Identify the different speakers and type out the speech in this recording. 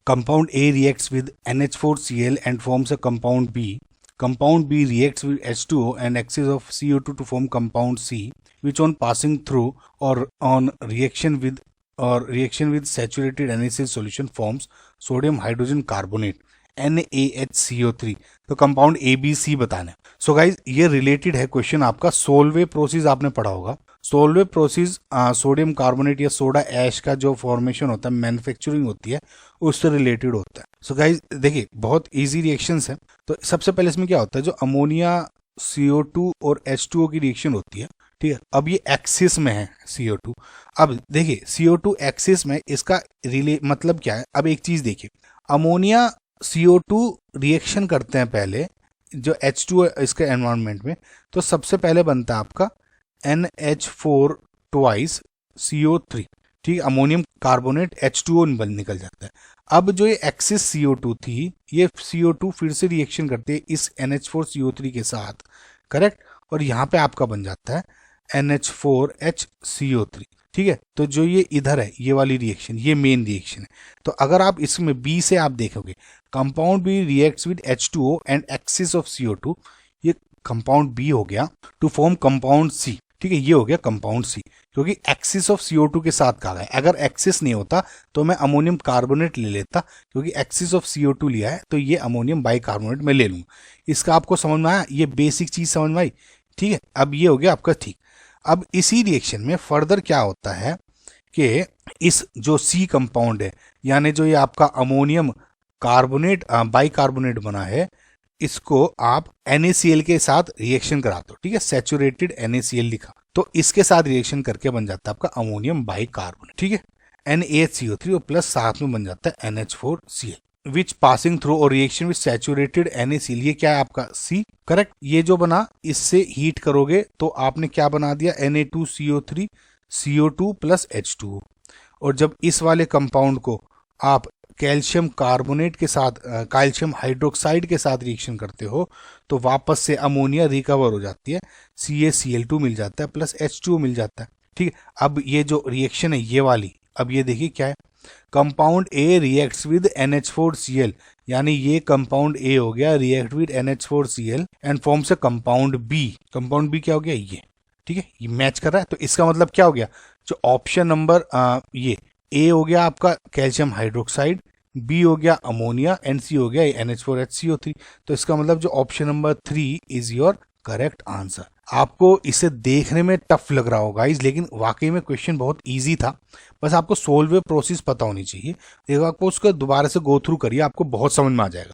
Speaker 1: compound A reacts with NH4Cl and forms a compound B. Compound B reacts with H2O and excess of CO2 to form compound C, which on passing through or on reaction with saturated NaCl solution forms sodium hydrogen carbonate NaHCO3. तो compound ABC बताना है. So guys ये related है question आपका. सोलवे process आपने पढ़ा होगा. सोलवे process sodium carbonate या सोडा ऐश का जो फॉर्मेशन होता है, मैन्युफैक्चरिंग होती है, उससे रिलेटेड होता है. सो गाइज देखिए बहुत इजी रिएक्शंस है. तो सबसे पहले इसमें क्या होता है, जो अमोनिया CO2 और H2O की रिएक्शन होती है, ठीक है. अब ये एक्सिस में है CO2. अब देखिए CO2 एक्सिस में, इसका मतलब क्या है. अब एक चीज देखिए, अमोनिया CO2 रिएक्शन करते हैं पहले जो H2O इसके एनवायरनमेंट में, तो सबसे पहले बनता है आपका NH4 ट्वाइस CO3, ठीक. अमोनियम कार्बोनेट H2O निकल जाता है. अब जो ये एक्सिस CO2 थी, ये CO2 फिर से रिएक्शन करते हैं इस NH4 CO3 के साथ, करेक्ट. और यहाँ पे आपका बन जाता है NH4HCO3, ठीक है. तो जो ये इधर है, ये वाली रिएक्शन, ये मेन रिएक्शन है. तो अगर आप इसमें B से आप देखोगे, compound B reacts with H2O and axis of CO2, ये कंपाउंड B हो गया टू फॉर्म कंपाउंड C, ठीक है. ये हो गया कंपाउंड C, क्योंकि एक्सिस ऑफ CO2 के साथ कहा है. अगर एक्सिस नहीं होता तो मैं अमोनियम कार्बोनेट ले लेता, क्योंकि एक्सिस ऑफ CO2 लिया है तो ये अमोनियम बाइकार्बोनेट में ले लूंगा. इसका आपको समझ में आया, ये बेसिक चीज समझ में आई, ठीक है. अब ये हो गया आपका ठीक. अब इसी रिएक्शन में फर्दर क्या होता है कि इस जो C कंपाउंड है, यानी जो ये आपका अमोनियम कार्बोनेट बाइकार्बोनेट बना है, इसको आप NaCl के साथ रिएक्शन कराते हो, ठीक है. सैचुरेटेड NaCl लिखा, तो इसके साथ रिएक्शन करके बन जाता है आपका अमोनियम बाइकार्बोनेट, ठीक है. NaHCO3 और प्लस साथ में बन जाता है NH4Cl, विच पासिंग थ्रू और रिएक्शन विद सैचुरेटेड NaCl. ये क्या है आपका C, करेक्ट. ये जो बना, इससे हीट करोगे तो आपने क्या बना दिया, Na2CO3 CO2 प्लस H2O. और जब इस वाले कंपाउंड को आप कैल्शियम कार्बोनेट के साथ, कैल्शियम हाइड्रोक्साइड के साथ रिएक्शन करते हो, तो वापस से अमोनिया रिकवर हो जाती है, CaCl2 मिल जाता है प्लस H2O मिल जाता है, ठीक है. अब ये जो रिएक्शन है ये वाली, अब ये देखिए क्या है, compound A reacts with NH4Cl, यानी ये कंपाउंड A हो गया react with NH4Cl and forms a compound B. Compound B क्या हो गया, ये, ठीक है. ये मैच कर रहा है. तो इसका मतलब क्या हो गया, जो ऑप्शन नंबर ये A हो गया आपका कैल्शियम हाइड्रोक्साइड, B हो गया अमोनिया एंड C हो गया NH4HCO3. तो इसका मतलब जो option number 3 is your correct answer. आपको इसे देखने में टफ लग रहा होगा गाइस, लेकिन वाकई में क्वेश्चन बहुत इजी था. बस आपको सोल्व प्रोसेस पता होनी चाहिए. एक बार आपको उसको दोबारा से गो थ्रू करिए, आपको बहुत समझ में आ जाएगा.